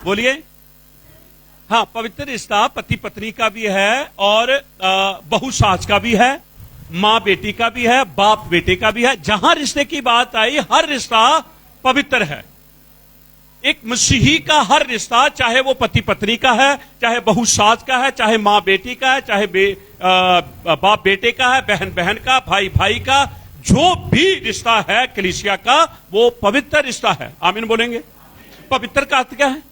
बोलिए। हाँ, पवित्र रिश्ता पति पत्नी का भी है और बहू सास का भी है, माँ बेटी का भी है, बाप बेटे का भी है। जहां रिश्ते की बात आई, हर रिश्ता पवित्र है। एक मसीही का हर रिश्ता, चाहे वो पति पत्नी का है, चाहे बहू सास का है, चाहे माँ बेटी का है, चाहे बाप बेटे का है, बहन बहन का, भाई भाई का, जो भी रिश्ता है कलीसिया का, वो पवित्र रिश्ता है। आमीन बोलेंगे। पवित्र का अर्थ क्या है?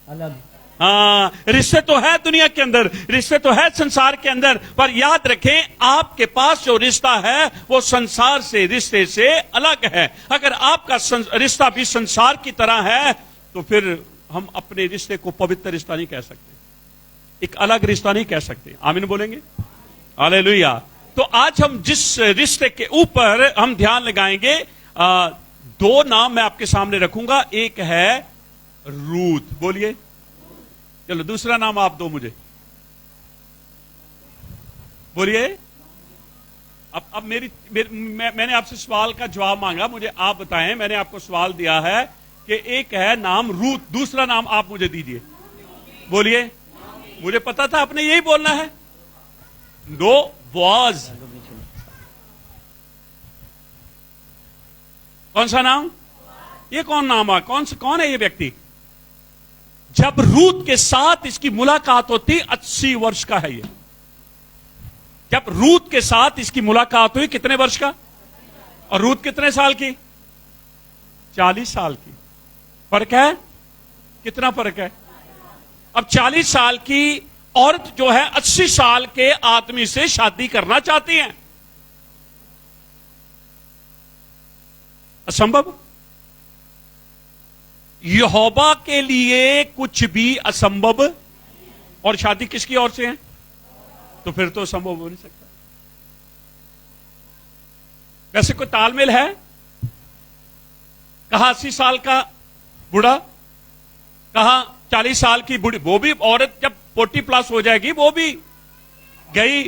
अलग। हाँ, रिश्ते तो है दुनिया के अंदर, रिश्ते तो है संसार के अंदर, पर याद रखें आपके पास जो रिश्ता है वो संसार से, रिश्ते से अलग है। अगर आपका रिश्ता भी संसार की तरह है तो फिर हम अपने रिश्ते को पवित्र रिश्ता नहीं कह सकते, एक अलग रिश्ता नहीं कह सकते। आमीन बोलेंगे। हालेलुया। तो आज हम जिस रिश्ते के ऊपर हम ध्यान लगाएंगे, दो नाम मैं आपके सामने रखूंगा। एक है रूथ, बोलिए। चलो दूसरा नाम आप दो मुझे, बोलिए। अब मैंने आपसे सवाल का जवाब मांगा, मुझे आप बताएं। मैंने आपको सवाल दिया है कि एक है नाम रूथ, दूसरा नाम आप मुझे दीजिए, बोलिए। मुझे पता था आपने यही बोलना है। No was. कौन सा नाम? ये कौन नाम है? कौन है ये व्यक्ति? जब रूथ के साथ इसकी मुलाकात होती, 80 वर्ष का है ये। जब रूथ के साथ इसकी मुलाकात हुई, कितने वर्ष का? और रूथ कितने साल की? 40 साल की। फर्क है? कितना फर्क है? अब 40 साल की औरत जो है 80 साल के आदमी से शादी करना चाहती है। असंभव। यहोवा के लिए कुछ भी असंभव। और शादी किसकी ओर से है? तो फिर तो संभव हो नहीं सकता। वैसे कोई तालमेल है? कहा 80 साल का बूढ़ा, कहा 40 साल की बूढ़ी। वो भी औरत जब 40 प्लस हो जाएगी वो भी गई।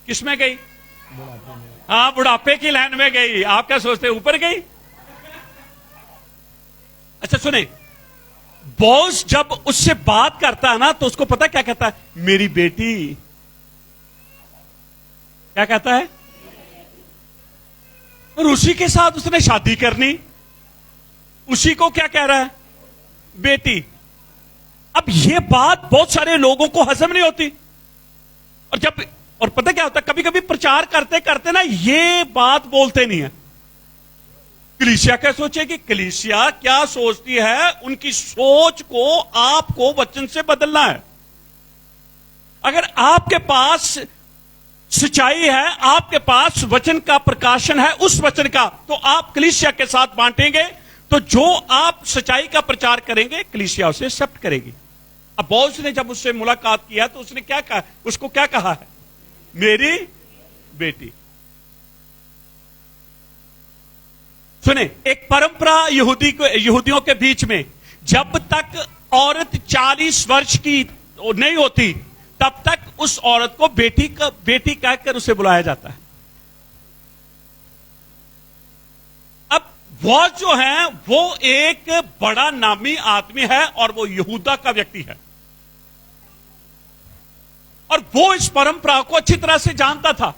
किसमें गई? हाँ, बुढ़ापे की लाइन में गई। आप क्या सोचते हैं, ऊपर गई? अच्छा सुने, बॉस जब उससे बात करता है ना तो उसको पता क्या कहता है? मेरी बेटी। क्या कहता है? और उसी के साथ उसने शादी करनी। उसी को क्या कह रहा है? बेटी। अब यह बात बहुत सारे लोगों को हजम नहीं होती। और पता क्या होता है, कभी कभी प्रचार करते करते ना ये बात बोलते नहीं है। कलीसिया क्या सोचेगी? कलीसिया क्या सोचती है? उनकी सोच को आपको वचन से बदलना है। अगर आपके पास सच्चाई है, आपके पास वचन का प्रकाशन है, उस वचन का, तो आप कलीसिया के साथ बांटेंगे। तो जो आप सच्चाई का प्रचार करेंगे कलीसिया उसे एक्सेप्ट करेगी। अब बॉस ने जब उससे मुलाकात किया तो उसने क्या कहा? उसको क्या कहा है? मेरी बेटी। सुने, एक परंपरा यहूदियों के बीच में, जब तक औरत 40 वर्ष की नहीं होती तब तक उस औरत को बेटी कहकर उसे बुलाया जाता है। अब वो जो है वो एक बड़ा नामी आदमी है और वो यहूदा का व्यक्ति है और वो इस परंपरा को अच्छी तरह से जानता था।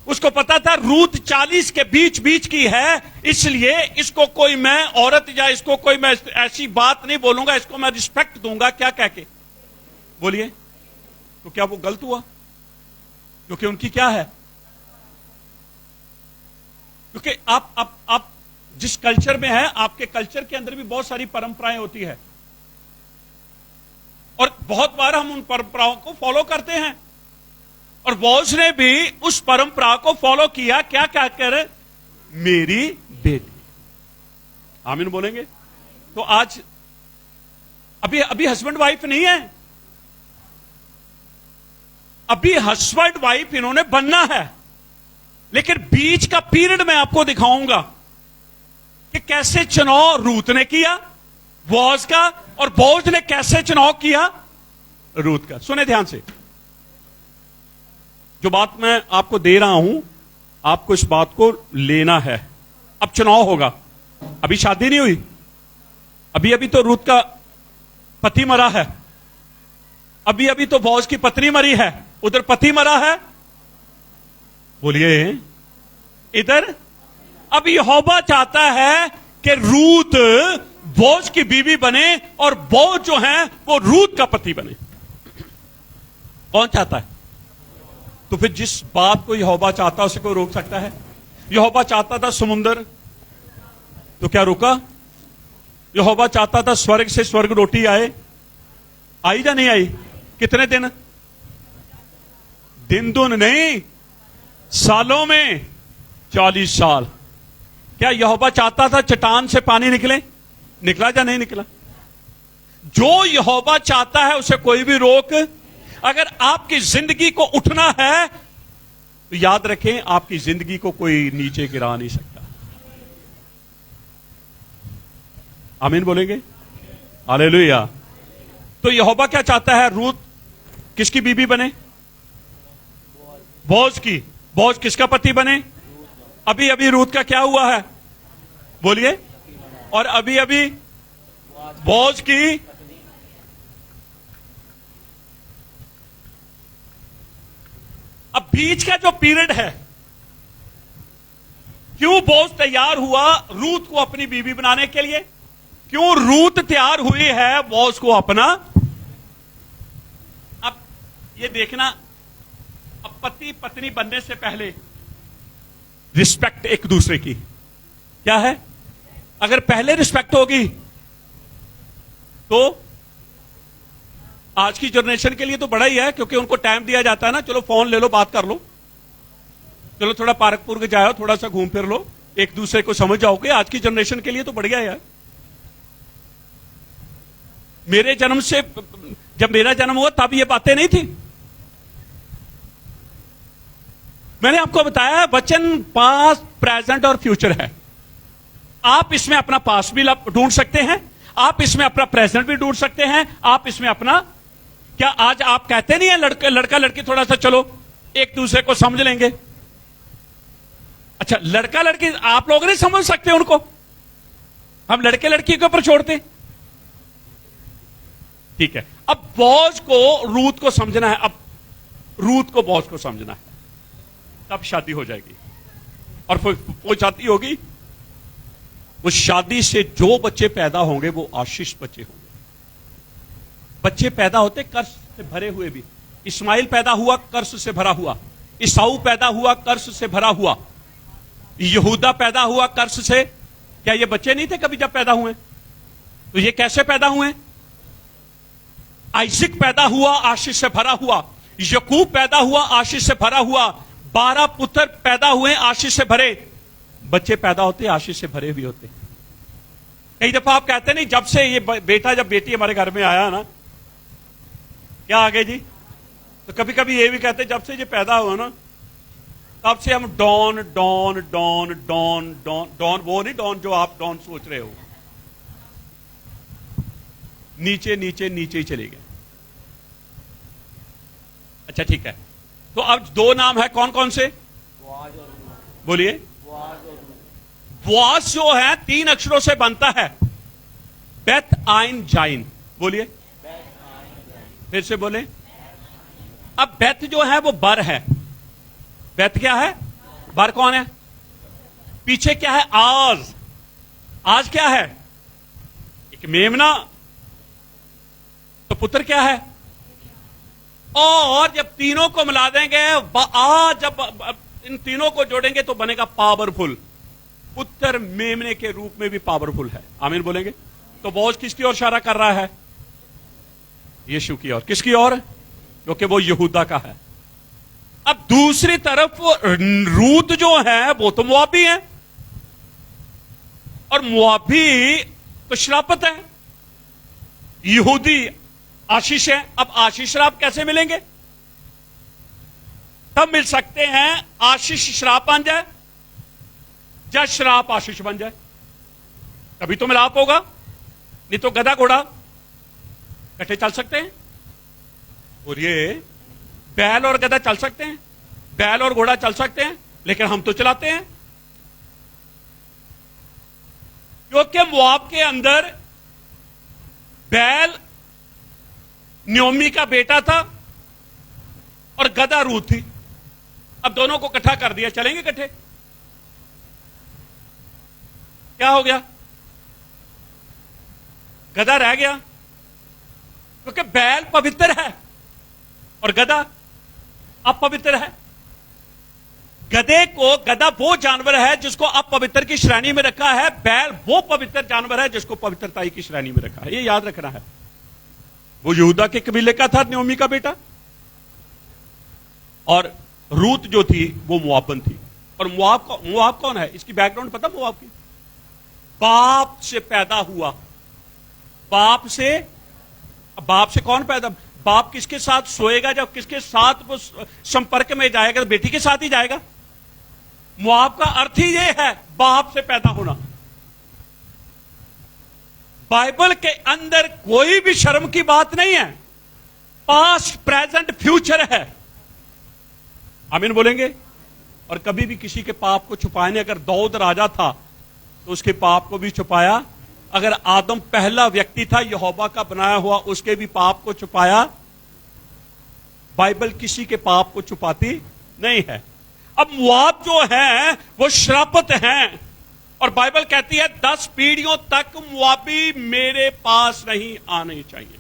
उसको पता था रूथ 40 के बीच की है, इसलिए इसको कोई मैं औरत या इसको कोई मैं ऐसी बात नहीं बोलूंगा, इसको मैं रिस्पेक्ट दूंगा। क्या कह के? बोलिए। तो क्या वो गलत हुआ? क्योंकि उनकी क्या है? क्योंकि आप जिस कल्चर में है, आपके कल्चर के अंदर भी बहुत सारी परंपराएं होती है और बहुत बार हम उन परंपराओं को फॉलो करते हैं। और बॉस ने भी उस परंपरा को फॉलो किया। क्या कहकर? मेरी बेटी। आमीन बोलेंगे। तो आज अभी हस्बैंड वाइफ नहीं है, अभी हस्बैंड वाइफ इन्होंने बनना है। लेकिन बीच का पीरियड मैं आपको दिखाऊंगा कि कैसे चुनाव रूथ ने किया बॉस का और बॉस ने कैसे चुनाव किया रूथ का। सुने ध्यान से, जो बात मैं आपको दे रहा हूं आपको इस बात को लेना है। अब चुनाव होगा, अभी शादी नहीं हुई, अभी अभी तो रूत का पति मरा है, अभी अभी तो बॉज की पत्नी मरी है, उधर पति मरा है। बोलिए इधर। अब यहोवा चाहता है कि रूत बोझ की बीवी बने और बोझ जो है वो रूत का पति बने। कौन चाहता है? तो फिर जिस बात को यहोवा चाहता है उसे कोई रोक सकता है? यहोवा चाहता था समुंदर, तो क्या रुका? यहोवा चाहता था स्वर्ग से स्वर्ग रोटी आए, आई या नहीं आई? कितने दिन? दिन दुन नहीं, सालों में 40 साल। क्या यहोवा चाहता था चट्टान से पानी निकले? निकला या नहीं निकला? जो यहोवा चाहता है उसे कोई भी रोक। अगर आपकी जिंदगी को उठना है तो याद रखें, आपकी जिंदगी को कोई नीचे गिरा नहीं सकता। आमीन बोलेंगे? हालेलुया। तो यहोवा क्या चाहता है? रूत किसकी बीबी बने? बोझ की। बोझ किसका पति बने? अभी अभी रूत का क्या हुआ है? बोलिए। और अभी अभी बोझ की अब बीच का जो पीरियड है, क्यों बोझ तैयार हुआ रूत को अपनी बीवी बनाने के लिए? क्यों रूत तैयार हुई है बोझ को अपना? अब ये देखना, अब पति पत्नी बनने से पहले रिस्पेक्ट एक दूसरे की क्या है? अगर पहले रिस्पेक्ट होगी तो आज की जनरेशन के लिए तो बड़ा ही है, क्योंकि उनको टाइम दिया जाता है ना, चलो फोन ले लो, बात कर लो, चलो थोड़ा पार्क पुर्क जाओ, थोड़ा सा घूम फिर लो, एक दूसरे को समझ जाओगे। आज की जनरेशन के लिए तो बढ़िया है। मेरे जन्म से, जब मेरा जन्म हुआ तब ये बातें नहीं थी। मैंने आपको बताया वचन पास्ट, प्रेजेंट और फ्यूचर है। आप इसमें अपना पास्ट भी ढूंढ सकते हैं, आप इसमें अपना प्रेजेंट भी ढूंढ सकते हैं, आप इसमें अपना, क्या आज आप कहते नहीं है लड़का लड़की थोड़ा सा चलो एक दूसरे को समझ लेंगे? अच्छा, लड़का लड़की आप लोग नहीं समझ सकते उनको, हम लड़के लड़की के ऊपर छोड़ते। ठीक है, अब बोझ को रूत को समझना है, अब रूत को बोझ को समझना है, तब शादी हो जाएगी। और वो शादी होगी, उस शादी से जो बच्चे पैदा होंगे वो आशीष बच्चे होंगे। बच्चे पैदा होते कर्ज से भरे हुए भी। इस्माइल पैदा हुआ कर्ज से भरा हुआ, ईसाऊ पैदा हुआ कर्ज से भरा हुआ, यहूदा पैदा हुआ कर्ज से। क्या ये बच्चे नहीं थे कभी जब पैदा हुए? तो ये कैसे पैदा हुए? आइजक पैदा हुआ आशीष से भरा हुआ, यकूब पैदा हुआ आशीष से भरा हुआ, 12 पुत्र पैदा हुए आशीष से भरे। बच्चे पैदा होते आशीष से भरे भी होते। कई दफा आप कहते नहीं, जब से ये बेटा जब बेटी हमारे घर में आया ना, क्या आगे जी, तो कभी कभी ये भी कहते जब से ये पैदा हुआ ना तब से हम डॉन डॉन डॉन डॉन डॉन डॉन, वो नहीं डॉन जो आप डॉन सोच रहे हो, नीचे नीचे नीचे ही चले गए। अच्छा ठीक है, तो अब 2 नाम है, कौन कौन से? बोलिए। बोआज जो है 3 अक्षरों से बनता है, बेथ आइन जाइन। बोलिए, फिर से बोले। अब बेथ जो है वो बर है। बेथ क्या है? बर कौन है? पीछे क्या है? आज। आज क्या है? एक मेमना। तो पुत्र क्या है? और जब तीनों को मिला देंगे, आज जब इन तीनों को जोड़ेंगे तो बनेगा पावरफुल। पुत्र मेमने के रूप में भी पावरफुल है। आमीन बोलेंगे? तो बोझ किसकी ओर इशारा कर रहा है? यीशु की ओर। किसकी ओर? क्योंकि वो यहूदा का है। अब दूसरी तरफ रूत जो है वो तो मुआबी है, और मुआबी तो श्रापत है, यहूदी आशीष है। अब आशीष श्राप कैसे मिलेंगे? तब मिल सकते हैं आशीष श्राप बन जाए या श्राप आशीष बन जाए, तभी तो मिलाप होगा। नहीं तो गधा घोड़ा इकट्ठे चल सकते हैं? और ये बैल और गधा चल सकते हैं, बैल और घोड़ा चल सकते हैं, लेकिन हम तो चलाते हैं। क्योंकि मोआब के अंदर बैल न्योमी का बेटा था और गदा रूत थी। अब दोनों को इकट्ठा कर दिया, चलेंगे इकट्ठे? क्या हो गया? गधा रह गया, क्योंकि बैल पवित्र है और गधा अपवित्र है। गधा वो जानवर है जिसको अपवित्र की श्रेणी में रखा है, बैल वो पवित्र जानवर है जिसको पवित्रता की श्रेणी में रखा है। ये याद रखना है। वो यहूदा के कबीले का था, न्योमी का बेटा, और रूत जो थी वो मुआबन थी। और मुआब कौन है? इसकी बैकग्राउंड पता मुआब की? बाप से पैदा हुआ। बाप से कौन पैदा? बाप किसके साथ सोएगा? जब किसके साथ वो संपर्क में जाएगा तो बेटी के साथ ही जाएगा। मुआब का अर्थ ही ये है, बाप से पैदा होना। बाइबल के अंदर कोई भी शर्म की बात नहीं है। पास्ट, प्रेजेंट, फ्यूचर है। आमीन बोलेंगे? और कभी भी किसी के पाप को छुपाने, अगर दाऊद राजा था तो उसके पाप को भी छुपाया। अगर आदम पहला व्यक्ति था यहोवा का बनाया हुआ, उसके भी पाप को छुपाया। बाइबल किसी के पाप को छुपाती नहीं है। अब मुआब जो है वो श्रापित हैं, और बाइबल कहती है 10 पीढ़ियों तक मुआबी मेरे पास नहीं आने चाहिए।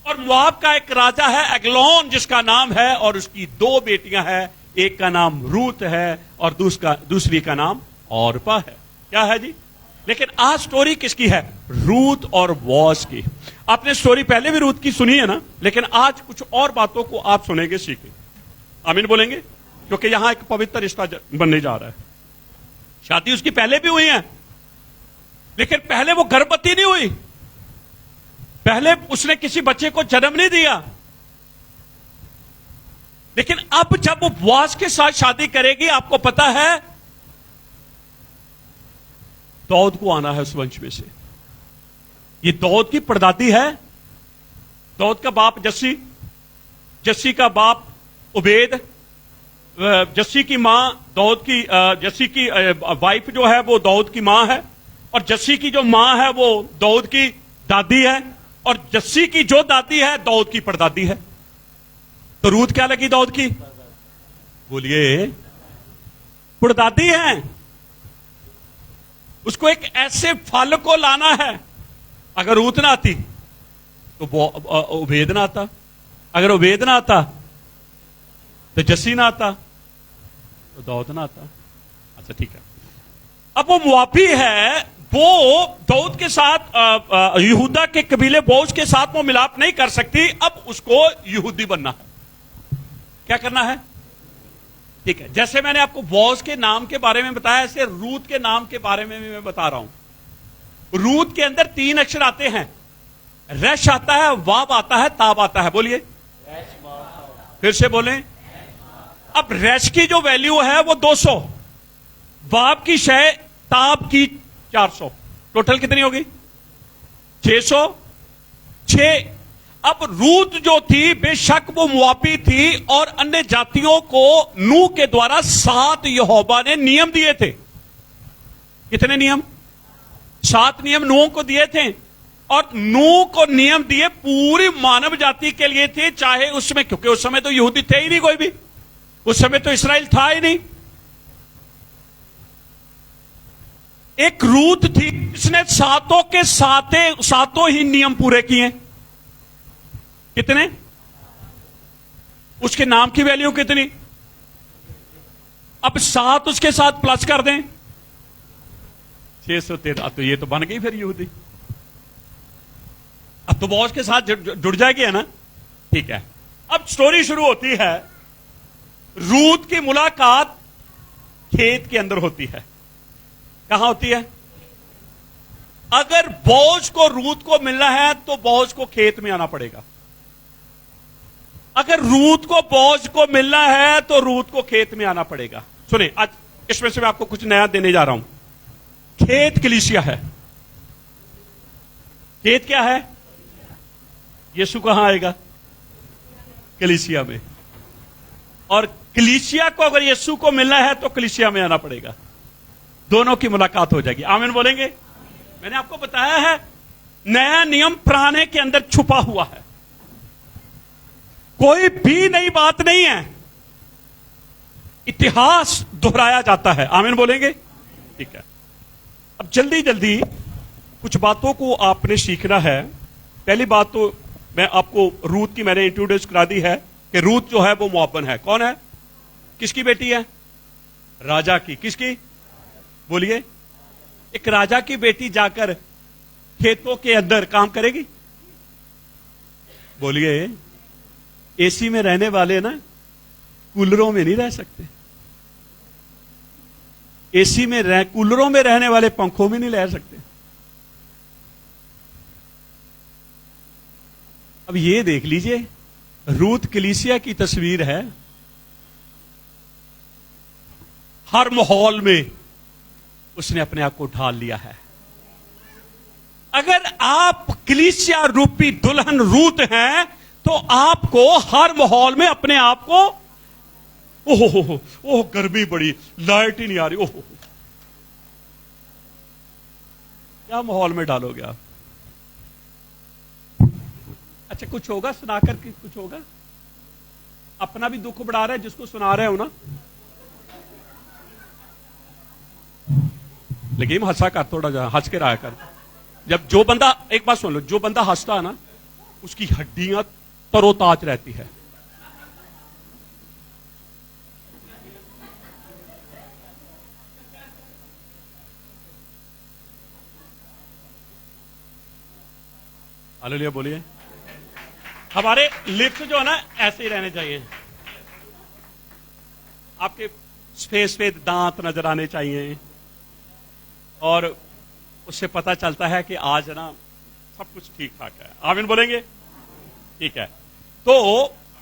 और मुआब का एक राजा है एग्लोन जिसका नाम है, और उसकी 2 बेटियां हैं। एक का नाम रूत है और दूसरी का नाम औरपा है। क्या है जी? लेकिन आज स्टोरी किसकी है? रूत और बोअज की। आपने स्टोरी पहले भी रूत की सुनी है ना, लेकिन आज कुछ और बातों को आप सुनेंगे, सीखेंगे। आमीन बोलेंगे? क्योंकि यहां एक पवित्र रिश्ता बनने जा रहा है। शादी उसकी पहले भी हुई है, लेकिन पहले वो गर्भवती नहीं हुई, पहले उसने किसी बच्चे को जन्म नहीं दिया। लेकिन अब जब वो बोअज के साथ शादी करेगी, आपको पता है दाऊद को आना है उस वंश में से। ये दाऊद की परदादी है। दाऊद का बाप जस्सी, जस्सी का बाप उबेद, जस्सी की मां दाऊद की, जस्सी की वाइफ जो है वो दाऊद की मां है, और जस्सी की जो मां है वो दाऊद की दादी है, और जस्सी की जो दादी है दाऊद की परदादी है। तो रूत क्या लगी दाऊद की? बोलिए, परदादी है। उसको एक ऐसे फल को लाना है। अगर रूत ना आती तो उबेद ना आता, अगर उबेद ना आता तो जस्सी ना आता, तो दाऊद ना आता। अच्छा ठीक है। अब वो मुआबी है, वो दाऊद के साथ यहूदा के कबीले बोअज के साथ वो मिलाप नहीं कर सकती। अब उसको यहूदी बनना है। क्या करना है? ठीक है। जैसे मैंने आपको बोअज के नाम के बारे में बताया, ऐसे रूत के नाम के बारे में भी मैं बता रहा हूं। रूत के अंदर 3 अक्षर आते हैं। रश आता है, वाब आता है, ताब आता है। बोलिए, फिर से बोलें। अब रश की जो वैल्यू है वो 200, वाब की शय, ताब की 400, टोटल कितनी होगी? 606। अब रूत जो थी बेशक वो मुआबी थी, और अन्य जातियों को नूह के द्वारा 7 यहोवा ने नियम दिए थे। कितने नियम? 7 नियम नूह को दिए थे। और नूह को नियम दिए पूरी मानव जाति के लिए थे, चाहे उसमें, क्योंकि उस समय तो यहूदी थे ही नहीं कोई भी, उस समय तो इस्राएल था ही नहीं। एक रूत थी जिसने 7 के 7 ही नियम पूरे किए। कितने? उसके नाम की वैल्यू कितनी? अब 7 उसके साथ प्लस कर दें, 613। तो ये तो बन गई फिर यहूदी। अब तो बोअज के साथ जुड़ जाएगी, है ना? ठीक है। अब स्टोरी शुरू होती है। रूत की मुलाकात खेत के अंदर होती है। कहां होती है? अगर बोअज को रूत को मिलना है तो बोअज को खेत में आना पड़ेगा। अगर रूत को बोअज को मिलना है तो रूत को खेत में आना पड़ेगा। सुने, आज इसमें से मैं आपको कुछ नया देने जा रहा हूं। खेत कलीसिया है। खेत क्या है? यीशु कहां आएगा? कलीसिया में। और कलीसिया को अगर यीशु को मिलना है तो कलीसिया में आना पड़ेगा। दोनों की मुलाकात हो जाएगी। आमीन बोलेंगे। मैंने आपको बताया है नया नियम पुराने के अंदर छुपा हुआ है, कोई भी नई बात नहीं है, इतिहास दोहराया जाता है। आमीन बोलेंगे। ठीक है, अब जल्दी जल्दी कुछ बातों को आपने सीखना है। पहली बात तो मैं आपको रूत की मैंने इंट्रोड्यूस करा दी है कि रूत जो है वो मोआबन है। कौन है? किसकी बेटी है? राजा की। किसकी? बोलिए। एक राजा की बेटी जाकर खेतों के अंदर काम करेगी? बोलिए। एसी में रहने वाले ना कूलरों में नहीं रह सकते, एसी में कूलरों में रहने वाले पंखों में नहीं रह सकते। अब ये देख लीजिए, रूत कलीसिया की तस्वीर है। हर माहौल में उसने अपने आप को ढाल लिया है। अगर आप कलीसिया रूपी दुल्हन रूत हैं तो आपको हर माहौल में अपने आप को ओह गर्मी बड़ी, लाइट ही नहीं आ रही, ओह क्या माहौल में डालोगे आप? अच्छा कुछ होगा सुनाकर के? कुछ होगा? अपना भी दुख बढ़ा रहे हैं जिसको सुना रहे हो ना। लेकिन हंसा कर, थोड़ा जा हंस के रहा कर। जब जो बंदा, एक बात सुन लो, जो बंदा हंसता है ना उसकी हड्डियां तरोताज रहती है। हालेलुया बोलिए। हमारे लिप्स जो है ना ऐसे ही रहने चाहिए, आपके सफेद सफेद दांत नजर आने चाहिए, और उससे पता चलता है कि आज ना सब कुछ ठीक ठाक है। आमीन बोलेंगे। ठीक है, तो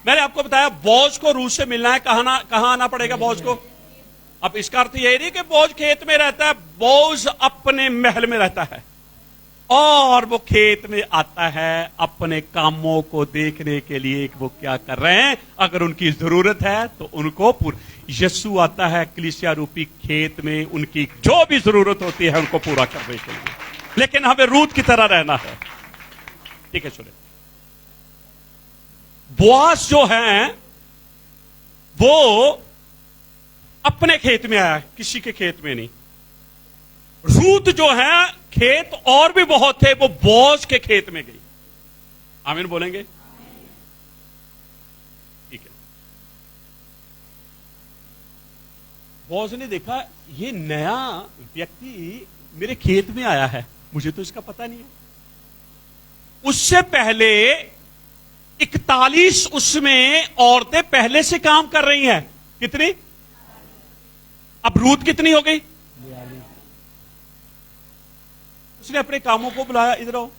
मैंने आपको बताया बोझ को रूस से मिलना है। कहां आना पड़ेगा बोझ को? अब इसका अर्थ यह नहीं कि बोझ खेत में रहता है, बोझ अपने महल में रहता है और वो खेत में आता है अपने कामों को देखने के लिए वो क्या कर रहे हैं। अगर उनकी जरूरत है तो उनको यीशु आता है कलीसिया रूपी खेत में उनकी जो भी जरूरत होती है उनको पूरा करने के लिए। लेकिन हमें रूत की तरह रहना है। ठीक है, सुनिए। बोआज जो है वो अपने खेत में आया, किसी के खेत में नहीं। रूत जो है खेत और भी बहुत थे, वो बोझ के खेत में गई। आमीन बोलेंगे। ठीक है, बोझ ने देखा ये नया व्यक्ति मेरे खेत में आया है, मुझे तो इसका पता नहीं है। उससे पहले 41 उसमें औरतें पहले से काम कर रही हैं। कितनी? अब रूत कितनी हो गई? उसने अपने कामों को बुलाया, इधर आओ।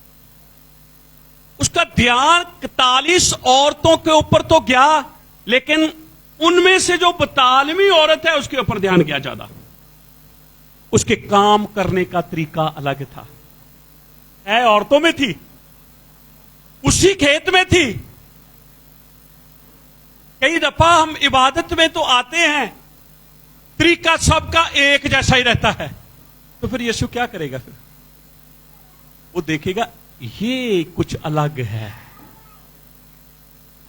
उसका ध्यान 41 औरतों के ऊपर तो गया, लेकिन उनमें से जो 42वीं औरत है उसके ऊपर ध्यान गया ज्यादा। उसके काम करने का तरीका अलग था। औरतों में थी, उसी खेत में थी। कई दफा हम इबादत में तो आते हैं, तरीका सबका एक जैसा ही रहता है, तो फिर यीशु क्या करेगा? फिर वो देखेगा ये कुछ अलग है,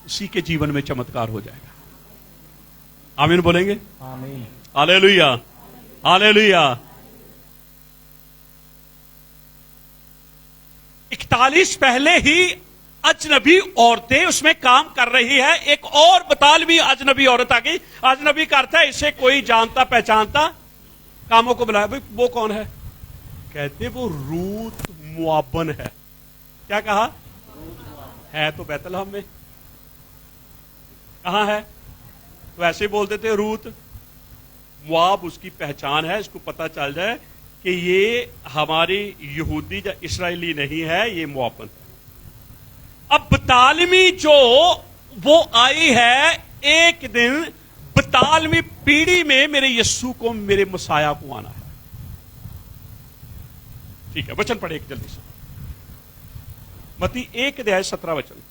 उसी के जीवन में चमत्कार हो जाएगा। आमीन बोलेंगे। आमीन। Hallelujah, hallelujah. 41 पहले ही अजनबी औरतें उसमें काम कर रही है। एक और 42वीं अजनबी औरत आ गई। अजनबी का अर्थ है इसे कोई जानता पहचानता। कामों को बुलाया, भाई वो कौन है? कहते वो रूत मुआबन है। क्या कहा? है तो बैतलहम में। कहां है? तो ऐसे बोल देते रूत। मुआब उसकी पहचान है, इसको पता चल जाए कि ये हमारी यहूदी या इस्राएली नहीं है, ये मुआबन है। अब 42वीं जो वो आई है, एक दिन 42वीं पीढ़ी में मेरे यीशु को, मेरे मसाया को आना है। ठीक है, वचन पढ़े एक जल्दी से। मत्ती 1:17 वचन।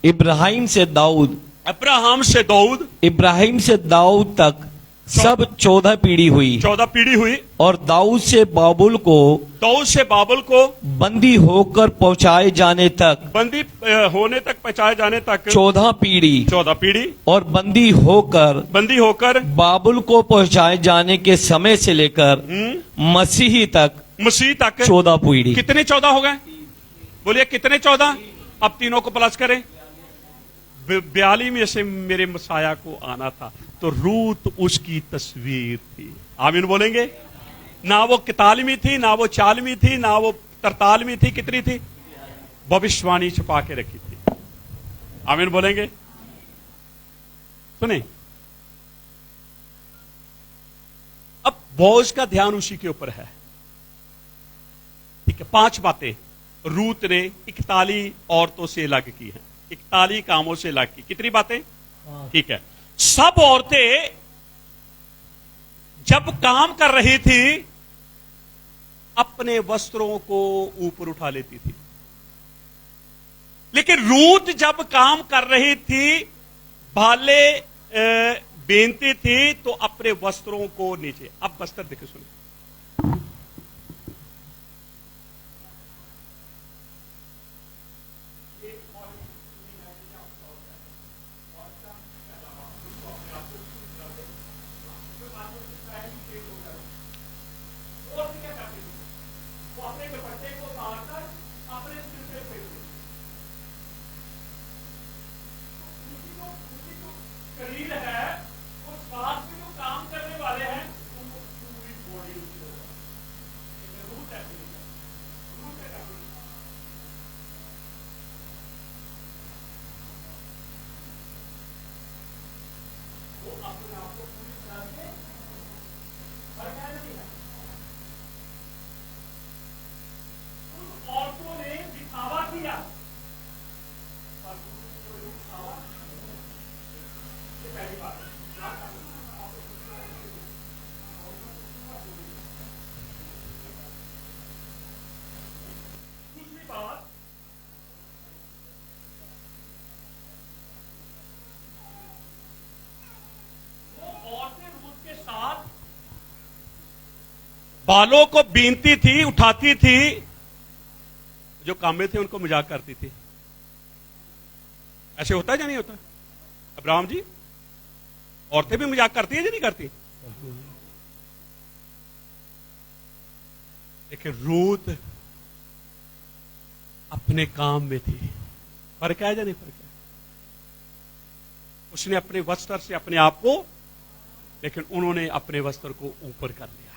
इब्राहिम से दाऊद अब्राहम से दाऊद, इब्राहिम से दाऊद तक सब 14 पीढ़ी हुई। 14 पीढ़ी हुई। और दाऊद से बाबुल को दाऊद से बाबुल को बंदी होकर पहुंचाए जाने तक बंदी होने तक, पहुंचाए जाने तक 14 पीढ़ी। 14 पीढ़ी। और बंदी होकर बाबुल को पहुंचाए जाने के समय से लेकर मसीही तक मसीह तक 14 पीढ़ी। कितने 14 हो गए? बोलिए कितने 14? अब तीनों को प्लस करें। 42 में से मेरे मसाया को आना था, तो रूत उसकी तस्वीर थी। आमीन बोलेंगे? ना वो 41वीं थी, ना वो 40वीं थी, ना वो 43वीं थी। कितनी थी? भविष्यवाणी छुपा के रखी थी। आमीन बोलेंगे? सुने, अब बोझ का ध्यान उसी के ऊपर है। ठीक है, 5 बातें रूत ने 41 औरतों से अलग की हैं, 41 कामों से अलग की। कितनी बातें? ठीक है। सब औरतें जब काम कर रही थी अपने वस्त्रों को ऊपर उठा लेती थी, लेकिन रूत जब काम कर रही थी, भाले बेनती थी, तो अपने वस्त्रों को नीचे। अब वस्त्र देखिए, सुनिए। शरीर है, उस बात में जो काम करने वाले हैं उनको पूरी बॉडी उससे होगा। रूट ऐसे नहीं है, रूट है कैसे? वो अपने आप को पूरी तरह से भरना नहीं है। उन औरतों ने दिखावा किया, पहली बात। दूसरी बात, वो औरतें रूत के साथ बालों को बीनती थी, उठाती थी, जो कामे थे उनको मजाक करती थी। ऐसे होता है या नहीं होता? अब्राहम जी, औरतें भी मजाक करती है या नहीं करती? लेकिन रूत अपने काम में थी। फर्क है या नहीं फर्क है? उसने अपने वस्त्र से अपने आप को, लेकिन उन्होंने अपने वस्त्र को ऊपर कर लिया।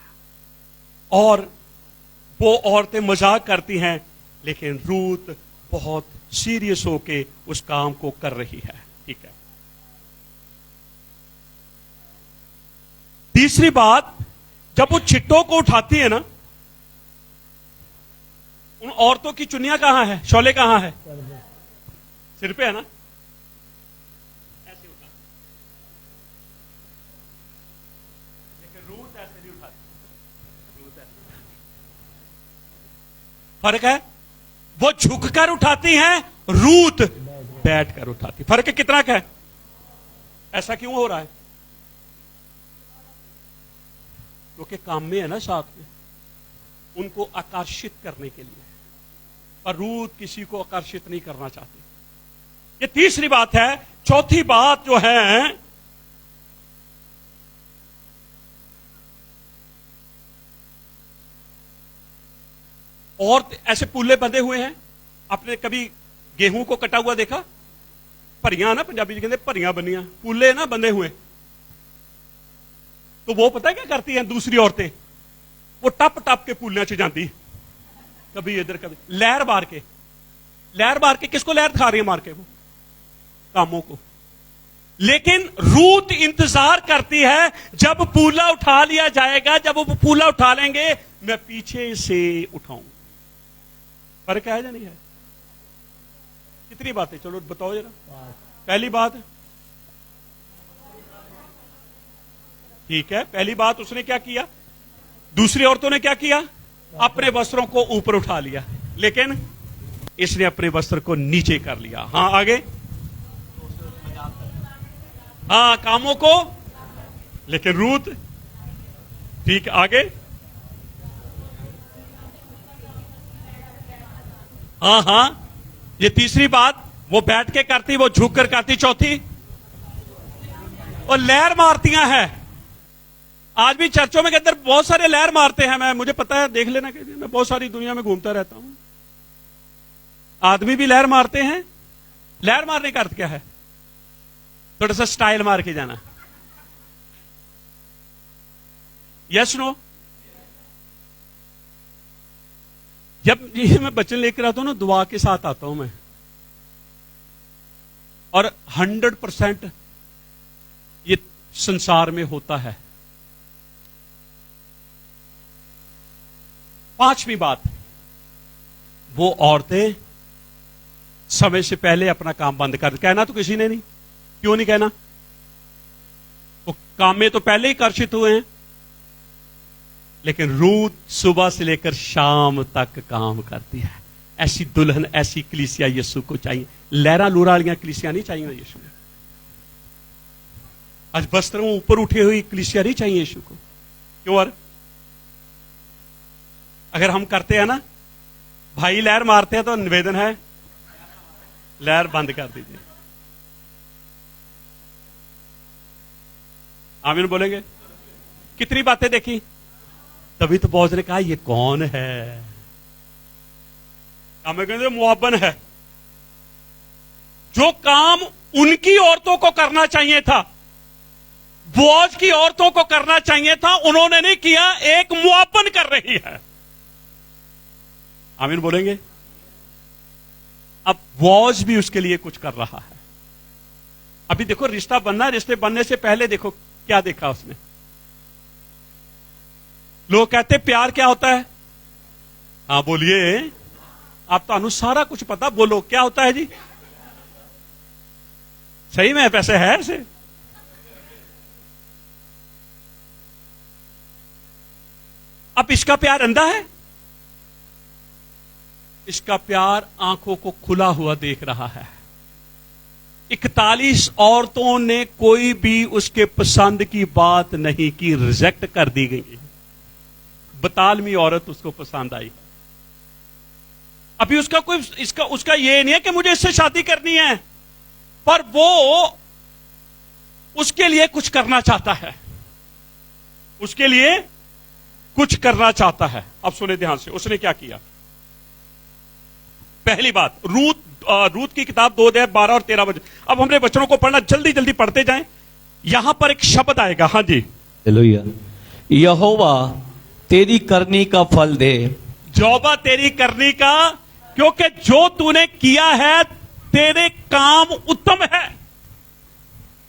और वो औरतें मजाक करती हैं, लेकिन रूत बहुत सीरियस होके उस काम को कर रही है। ठीक है। तीसरी बात, जब वो छिट्टों को उठाती है ना, उन औरतों की चुन्नियां कहां है, शोले कहां है? सिर पे है ना? ऐसे उठा, लेकिन रूत ऐसे नहीं उठाती। रूत ऐसे, फर्क है। वो झुककर उठाती हैं, रूत बैठकर उठाती। फर्क कितना का है? ऐसा क्यों हो रहा है? क्योंकि काम में है ना, साथ में, उनको आकर्षित करने के लिए। पर रूत किसी को आकर्षित नहीं करना चाहती। ये तीसरी बात है। चौथी बात जो है, और ऐसे पुल्ले बंधे हुए हैं। आपने कभी गेहूं को कटा हुआ देखा? भरियां ना, पंजाबी जी कहते भरियां बनियां, पुल्ले ना बंधे हुए। तो वो पता है क्या करती हैं दूसरी औरतें? वो टप टप के पुल्लियां च जाती, कभी इधर कभी लहर मार के। लहर मार के किसको लहर खा रही है? मार के वो कामों को। लेकिन रूत इंतजार करती है, जब पूला उठा लिया जाएगा, जब वो पूला उठा लेंगे, मैं पीछे से उठाऊं। फर्क है या नहीं है? कितनी बातें, चलो बताओ जरा। पहली बात, ठीक है, पहली बात उसने क्या किया? दूसरी औरतों ने क्या किया? अपने वस्त्रों को ऊपर उठा लिया, लेकिन इसने अपने वस्त्र को नीचे कर लिया। हां, आगे। हाँ, कामों को। लेकिन रूत, ठीक, आगे। हाँ हाँ, ये तीसरी बात, वो बैठ के करती, वो झुक कर करती। चौथी, और लहर मारतियां हैं। आज भी चर्चों में के अंदर बहुत सारे लहर मारते हैं। मुझे पता है, देख लेना कि मैं बहुत सारी दुनिया में घूमता रहता हूं। आदमी भी लहर मारते हैं। लहर मारने का अर्थ क्या है? थोड़ा सा स्टाइल मार के जाना। Yes no? जब ये मैं वचन लेकर आता हूं ना, दुआ के साथ आता हूं मैं, और 100% ये संसार में होता है। पांचवी बात, वो औरतें समय से पहले अपना काम बंद कर। कहना तो किसी ने नहीं, क्यों नहीं कहना? वो काम में तो पहले ही कर्षित हुए हैं। लेकिन रूत सुबह से लेकर शाम तक काम करती है। ऐसी दुल्हन, ऐसी कलीसिया यीशु को चाहिए। लहरा लूरा वालियां कलीसिया नहीं चाहिए यीशु को। आज वस्त्रों ऊपर उठी हुई कलीसिया नहीं चाहिए यीशु को। क्यों? और अगर हम करते हैं ना, भाई लहर मारते हैं, तो निवेदन है, लहर बंद कर दीजिए। आमीन बोलेंगे? कितनी बातें देखी। तभी तो बहुत ने कहा ये कौन है? हमें कहते मुआबन है। जो काम उनकी औरतों को करना चाहिए था, बोअज की औरतों को करना चाहिए था, उन्होंने नहीं किया। एक मुआबन कर रही है। आमीन बोलेंगे? अब बोअज भी उसके लिए कुछ कर रहा है। अभी देखो, रिश्ता बनना, रिश्ते बनने से पहले देखो क्या देखा उसने। लोग कहते प्यार क्या होता है? हाँ बोलिए, आप तो सारा कुछ पता, बोलो क्या होता है जी? सही में पैसे है ऐसे? अब इसका प्यार अंधा है? इसका प्यार आंखों को खुला हुआ देख रहा है। 41 औरतों ने कोई भी उसके पसंद की बात नहीं की, रिजेक्ट कर दी गई। बतालमी औरत उसको पसंद आई। अभी उसका कोई उसका ये नहीं है कि मुझे इससे शादी करनी है, पर वो उसके लिए कुछ करना चाहता है। उसके लिए कुछ करना चाहता है। अब सुने ध्यान से, उसने क्या किया। पहली बात, रूत की किताब 2 अध्याय 12 और 13 वचन। अब हमने वचनों को पढ़ना, जल्दी जल्दी पढ़ते जाएं। यहां पर एक शब्द आएगा। हाँ जी, हालेलुया। यहोवा तेरी करनी का फल दे। यहोवा तेरी करनी का, क्योंकि जो तूने किया है तेरे काम उत्तम है।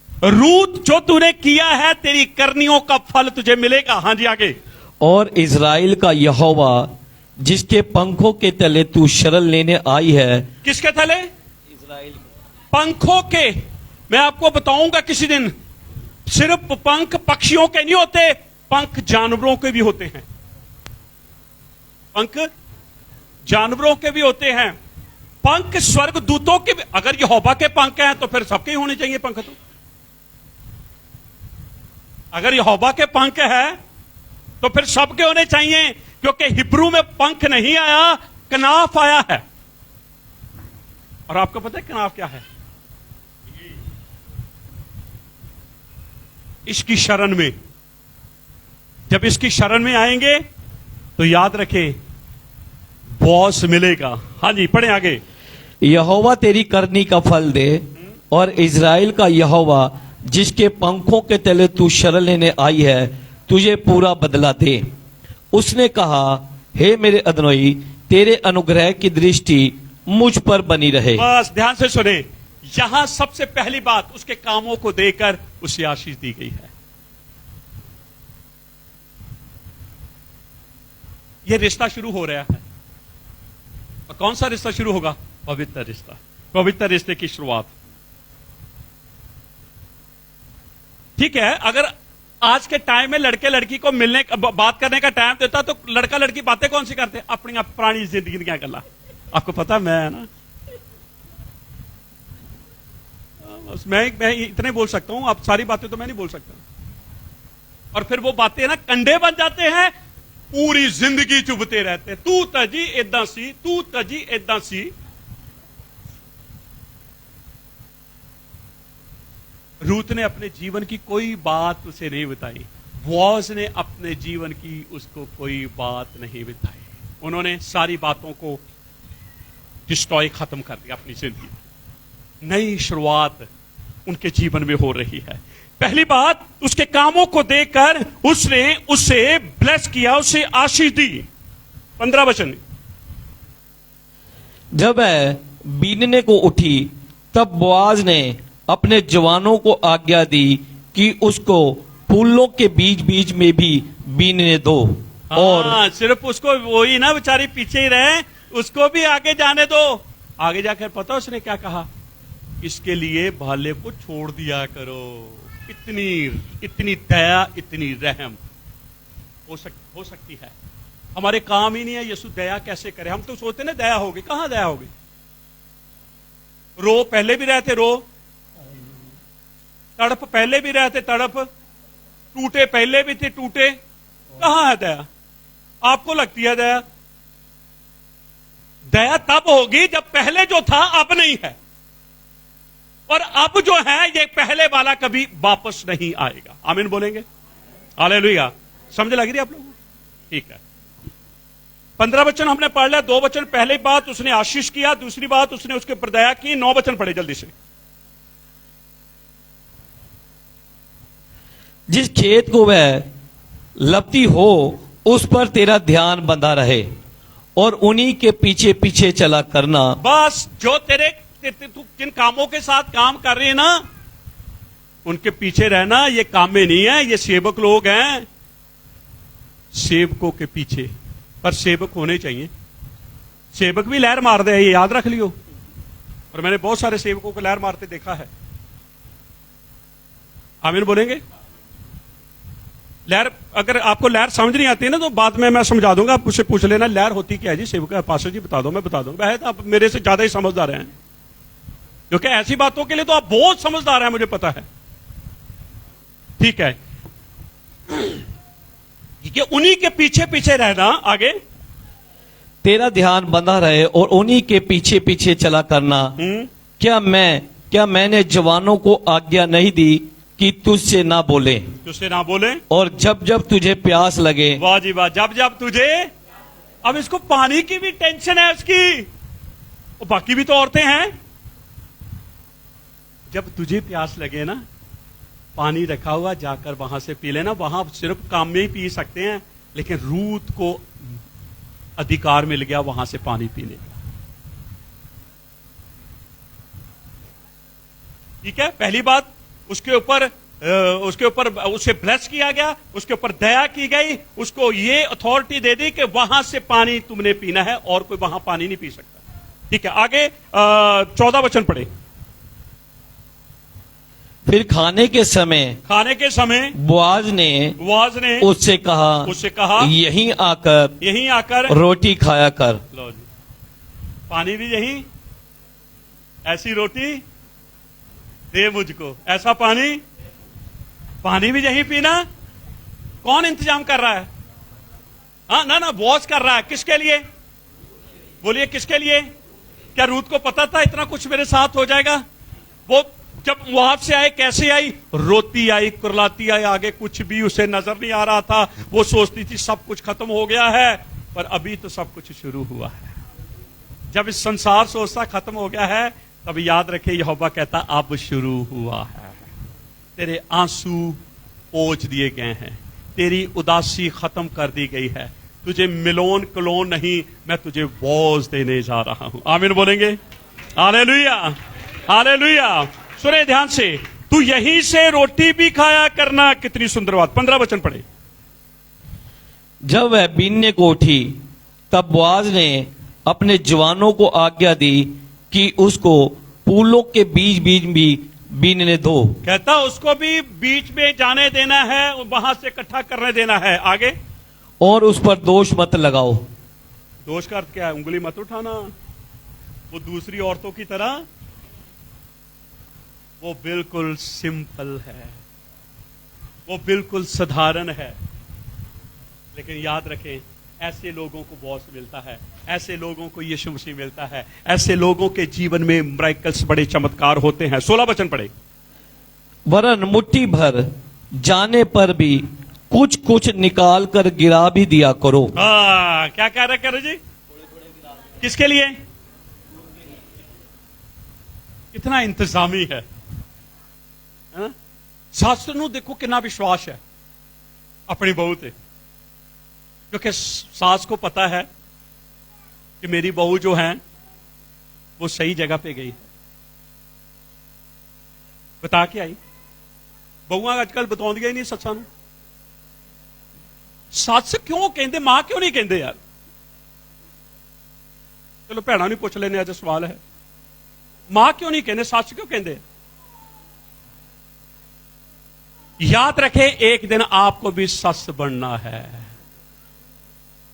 रूत, जो तूने किया है तेरी करनियों का फल तुझे मिलेगा। हाँ जी, आगे। और इज़राइल का यहोवा जिसके पंखों के तले तू शरण लेने आई है। किसके तले? इज़राइल पंखों के। मैं आपको बताऊंगा किसी दिन, सिर्फ पंख पक्षियों के नहीं होते, पंख जानवरों के भी होते हैं। पंख जानवरों के भी होते हैं। पंख स्वर्ग दूतों के भी। अगर यहोवा के पंख हैं तो फिर सबके ही होने चाहिए पंख। तो अगर यहोवा के पंख है तो फिर सबके होने चाहिए, क्योंकि हिब्रू में पंख नहीं आया, कनाफ आया है। और आपको पता है कनाफ क्या है? इसकी शरण में, जब इसकी शरण में आएंगे तो याद रखें, बॉस मिलेगा। हाँ जी, पढ़े आगे। यहोवा तेरी करनी का फल दे, और इज़राइल का यहोवा जिसके पंखों के तले तू शरण लेने आई है तुझे पूरा बदला दे। उसने कहा, हे मेरे अदनोई, तेरे अनुग्रह की दृष्टि मुझ पर बनी रहे। बस ध्यान से सुने, यहां सबसे पहली बात उसके कामों को देकर उसे आशीष दी गई है। यह रिश्ता शुरू हो रहा है। और कौन सा रिश्ता शुरू होगा? पवित्र रिश्ता। पवित्र रिश्ते की शुरुआत। ठीक है, अगर आज के टाइम में लड़के लड़की को मिलने बात करने का टाइम देता तो लड़का लड़की बातें कौन सी करते? अपनी पुरानी जिंदगी क्या करना। आपको पता, मैं है ना, बस मैं इतने बोल सकता हूं, आप सारी बातें तो मैं नहीं बोल सकता। और फिर वो बातें ना कंडे बन जाते हैं, पूरी जिंदगी चुभते रहते, तू तजी इदा सी, तू तजी इदा सी। रूत ने अपने जीवन की कोई बात उसे नहीं बताई, बोअज ने अपने जीवन की उसको कोई बात नहीं बताई। उन्होंने सारी बातों को डिस्ट्रॉय, खत्म कर दिया अपनी जिंदगी। नई शुरुआत उनके जीवन में हो रही है। पहली बात, उसके कामों को देखकर उसने उसे ब्लेस किया, उसे आशीष दी। 15 वचन। जब वह बीनने को उठी तब बोआज ने अपने जवानों को आज्ञा दी कि उसको फूलों के बीच बीच में भी बीनने दो। और सिर्फ उसको वही ना बेचारी पीछे ही रहे, उसको भी आगे जाने दो। आगे जाकर पता उसने क्या कहा, इसके लिए भाले को छोड़ दिया करो। इतनी दया, इतनी रहम हो सकती है। हमारे काम ही नहीं है यीशु दया कैसे करे। हम तो सोचते ना दया होगी, कहां दया होगी। रो पहले भी रहते रो, तड़प पहले भी रहते तड़प, टूटे पहले भी थे टूटे, कहां है दया। आपको लगती है दया। दया तब होगी जब पहले जो था अब नहीं है, और अब जो है ये पहले वाला कभी वापस नहीं आएगा। आमीन बोलेंगे, हालेलुया। समझ लग रही है आप लोगों को? ठीक है। 15 वचन हमने पढ़ लिया। 2 वचन, पहली बात उसने आशीष किया, दूसरी बात उसने उसके ऊपर दया की। 9 वचन पढ़े जल्दी से। जिस खेत को वह लपटी हो उस पर तेरा ध्यान बंधा रहे और उन्हीं के पीछे पीछे चला करना। बस जो तू जिन कामों के साथ काम कर रही है ना, उनके पीछे रहना। ये काम में नहीं है, ये सेवक लोग हैं। सेवकों के पीछे, पर सेवक होने चाहिए। सेवक भी लहर मार दे, ये याद रख लियो। और मैंने बहुत सारे सेवकों को लहर मारते देखा है। आमीन बोलेंगे। लहर, अगर आपको लहर समझ नहीं आती है ना तो बाद में मैं समझा दूंगा, आप मुझसे पूछ लेना लहर होती क्या है जी। सेवक पास्टर जी बता दो, मैं बता दूंगा। तो आप मेरे से ज्यादा ही समझदार हैं, क्योंकि ऐसी बातों के लिए तो आप बहुत समझदार हैं, मुझे पता है। ठीक है, कि उन्हीं के पीछे पीछे रहना। आगे, तेरा ध्यान बंधा रहे और उन्हीं के पीछे पीछे चला करना। क्या मैंने जवानों को आज्ञा नहीं दी कि तुझसे ना बोले, तुझसे ना बोले। और जब जब तुझे प्यास लगे। वाह जी वाह, जब जब तुझे। अब इसको पानी की भी टेंशन है उसकी, और बाकी भी तो औरतें हैं। जब तुझे प्यास लगे ना, पानी रखा हुआ, जाकर वहां से पी लेना। वहां सिर्फ काम में ही पी सकते हैं, लेकिन रूत को अधिकार मिल गया वहां से पानी पीने का। ठीक है, पहली बात उसके ऊपर उसे ब्लेस किया गया, उसके ऊपर दया की गई, उसको ये अथॉरिटी दे दी कि वहां से पानी तुमने पीना है, और कोई वहां पानी नहीं पी सकता। ठीक है, आगे 14 वचन पढ़े। फिर खाने के समय बोआज ने उससे कहा यहीं आकर रोटी खाया कर। लो जी, पानी भी यहीं, ऐसी रोटी दे मुझको, ऐसा पानी भी यहीं पीना। कौन इंतजाम कर रहा है? हाँ ना, बॉस कर रहा है। किसके लिए? बोलिए किसके लिए? क्या रूत को पता था इतना कुछ मेरे साथ हो जाएगा? वो जब वहां से आए, कैसे आई? रोती आई, कुरलाती आई, आगे कुछ भी उसे नजर नहीं आ रहा था। वो सोचती थी सब कुछ खत्म हो गया है, पर अभी तो सब कुछ शुरू हुआ है। जब इस संसार सोचता खत्म हो गया है, तब याद रखे यहोवा कहता अब शुरू हुआ है। तेरे आंसू पोंछ दिए गए हैं, तेरी उदासी खत्म कर दी गई है। तुझे मिलोन कलोन नहीं, मैं तुझे वॉज देने जा रहा हूं। आमीन बोलेंगे, हालेलुया, हालेलुया। सुने ध्यान से, तू यहीं से रोटी भी खाया करना। कितनी सुंदर बात। 15 वचन पढ़े। जब वह बीनने को उठी तब बोआज ने अपने जवानों को आज्ञा दी कि उसको फूलों के बीच बीच भी बीनने दो। कहता उसको भी बीच में जाने देना है, वहां से इकट्ठा करने देना है। आगे, और उस पर दोष मत लगाओ। दोष का अर्थ क्या है? उंगली मत उठाना, वो दूसरी औरतों की तरह वो बिल्कुल सिंपल है, वो बिल्कुल साधारण है। लेकिन याद रखें, ऐसे लोगों को बॉस मिलता है, ऐसे लोगों को यीशु मसीह मिलता है, ऐसे लोगों के जीवन में मिरेकल्स, बड़े चमत्कार होते हैं। 16 वचन पढ़े। वरन मुट्ठी भर जाने पर भी कुछ कुछ निकाल कर गिरा भी दिया करो। क्या कह रहे करो जी? किसके लिए? कितना इंतजामी है, हाँ? शास्त्र ਨੂੰ देखो कितना विश्वास है अपनी बहू ते, क्योंकि सास को पता है कि मेरी बहू जो है वो सही जगह पे गई है, बता के आई। बहुआ आजकल बताउंदियां ही नहीं सत्सां नूं। सच क्यों कहते, मां क्यों नहीं कहते यार? चलो भैणा नहीं पूछ लेने, अज सवाल है, मां क्यों नहीं कहते, सच क्यों कहते? याद रखे, एक दिन आपको भी सस बनना है।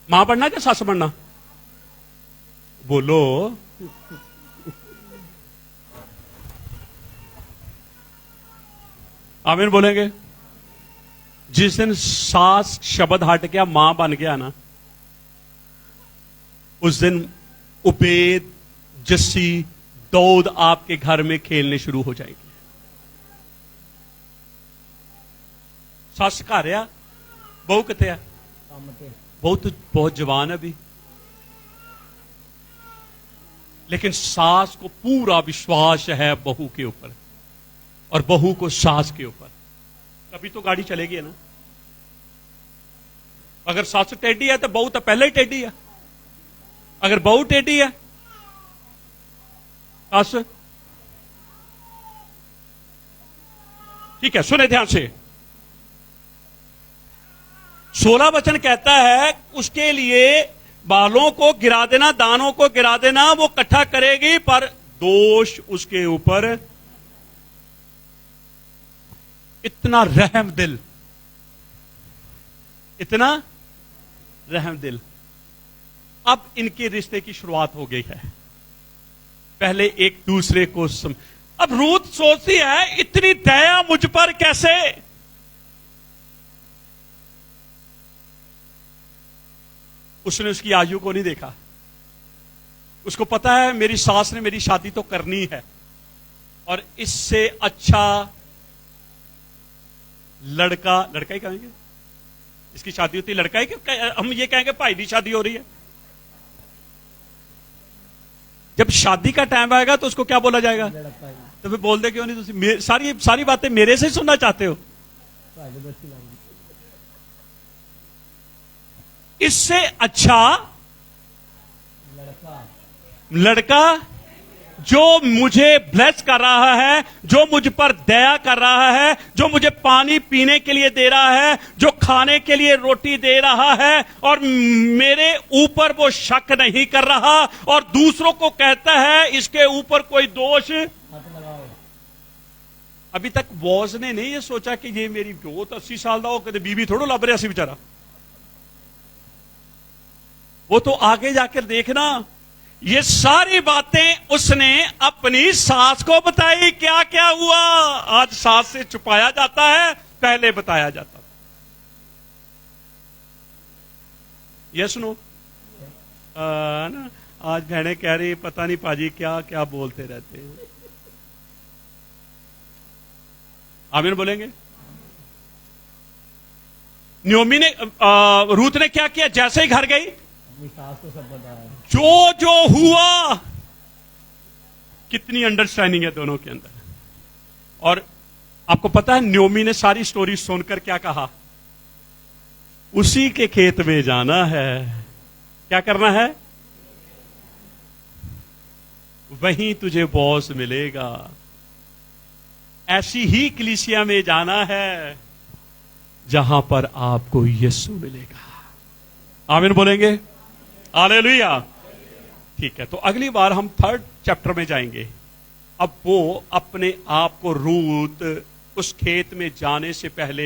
मां बनना क्या सस बनना? बोलो। आमीन बोलेंगे? जिस दिन सास शब्द हट गया, मां बन गया ना, उस दिन उबेद, जस्सी, दाऊद आपके घर में खेलने शुरू हो जाएंगे। सस घर आ, बहू किथे आ? बहुत जवान है अभी, लेकिन सास को पूरा विश्वास है बहू के ऊपर, और बहू को सास के ऊपर। कभी तो गाड़ी चलेगी ना। अगर सास टेढ़ी है तो बहू तो पहले ही टेढ़ी है, अगर बहू टेढ़ी है सास। ठीक है, सुने ध्यान से। 16 वचन कहता है, उसके लिए बालों को गिरा देना, दानों को गिरा देना, वो इकट्ठा करेगी, पर दोष उसके ऊपर। इतना रहम दिल, इतना रहम दिल। अब इनके रिश्ते की शुरुआत हो गई है। पहले एक दूसरे को अब रूथ सोचती है, इतनी दया मुझ पर कैसे? उसने उसकी आयु को नहीं देखा। उसको पता है मेरी सास ने मेरी शादी तो करनी है, और इससे अच्छा लड़का ही कहेंगे, इसकी शादी होती है लड़का ही, हम ये कहेंगे भाई की शादी हो रही है। जब शादी का टाइम आएगा तो उसको क्या बोला जाएगा? तो फिर बोल दे क्यों नहीं? तुम सारी बातें मेरे से सुनना चाहते हो? इससे अच्छा लड़का जो मुझे ब्लेस कर रहा है, जो मुझ पर दया कर रहा है, जो मुझे पानी पीने के लिए दे रहा है, जो खाने के लिए रोटी दे रहा है, और मेरे ऊपर वो शक नहीं कर रहा, और दूसरों को कहता है इसके ऊपर कोई दोष। अभी तक बॉस ने नहीं ये सोचा कि ये मेरी बहुत 80 साल का हो, कदे बीबी थोड़ा लभ रहा सी बेचारा। वो तो आगे जाकर देखना, ये सारी बातें उसने अपनी सास को बताई। क्या क्या हुआ? आज सास से छुपाया जाता है, पहले बताया जाता था। ये सुनो ना, आज बहनें कह रही पता नहीं पाजी क्या क्या बोलते रहते हैं। आमीन बोलेंगे? न्योमी ने रूथ ने क्या किया? जैसे ही घर गई, सास को सब बताया, जो जो हुआ। कितनी अंडरस्टैंडिंग है दोनों के अंदर। और आपको पता है न्योमी ने सारी स्टोरी सुनकर क्या कहा? उसी के खेत में जाना है। क्या करना है? वहीं तुझे बॉस मिलेगा। ऐसी ही कलीसिया में जाना है जहां पर आपको यीशु मिलेगा। आमीन बोलेंगे? हालेलुया। ठीक है, तो अगली बार हम 3rd चैप्टर में जाएंगे। अब वो अपने आप को रूथ उस खेत में जाने से पहले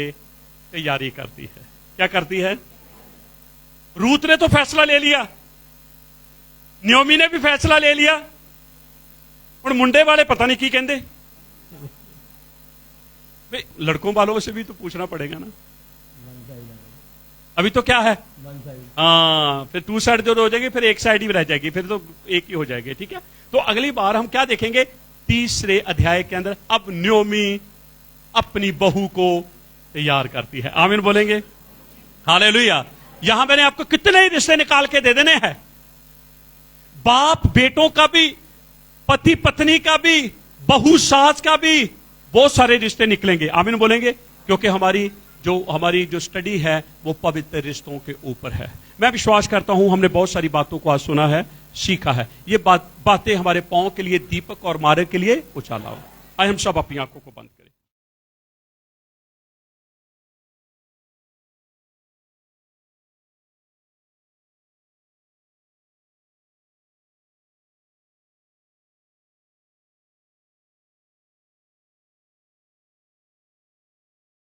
तैयारी करती है। क्या करती है? रूथ ने तो फैसला ले लिया, न्योमी ने भी फैसला ले लिया, और मुंडे वाले पता नहीं की कहते। भाई लड़कों वालों से भी तो पूछना पड़ेगा ना। अभी तो क्या है, हाँ, फिर 2 साइड जो हो जाएगी, फिर एक साइड ही रह जाएगी, फिर तो एक ही हो जाएगी। ठीक है, तो अगली बार हम क्या देखेंगे, 3 अध्याय के अंदर अब न्योमी अपनी बहू को तैयार करती है। आमीन बोलेंगे, हालेलुया। यहां मैंने आपको कितने ही रिश्ते निकाल के दे देने हैं, बाप बेटों का भी, पति पत्नी का भी, बहू सास का भी, बहुत सारे रिश्ते निकलेंगे। आमीन बोलेंगे, क्योंकि हमारी जो स्टडी है वो पवित्र रिश्तों के ऊपर है। मैं विश्वास करता हूं हमने बहुत सारी बातों को आज सुना है, सीखा है। ये बातें हमारे पांव के लिए दीपक और मार्ग के लिए उजाला हो। आइए हम सब अपनी आंखों को बंद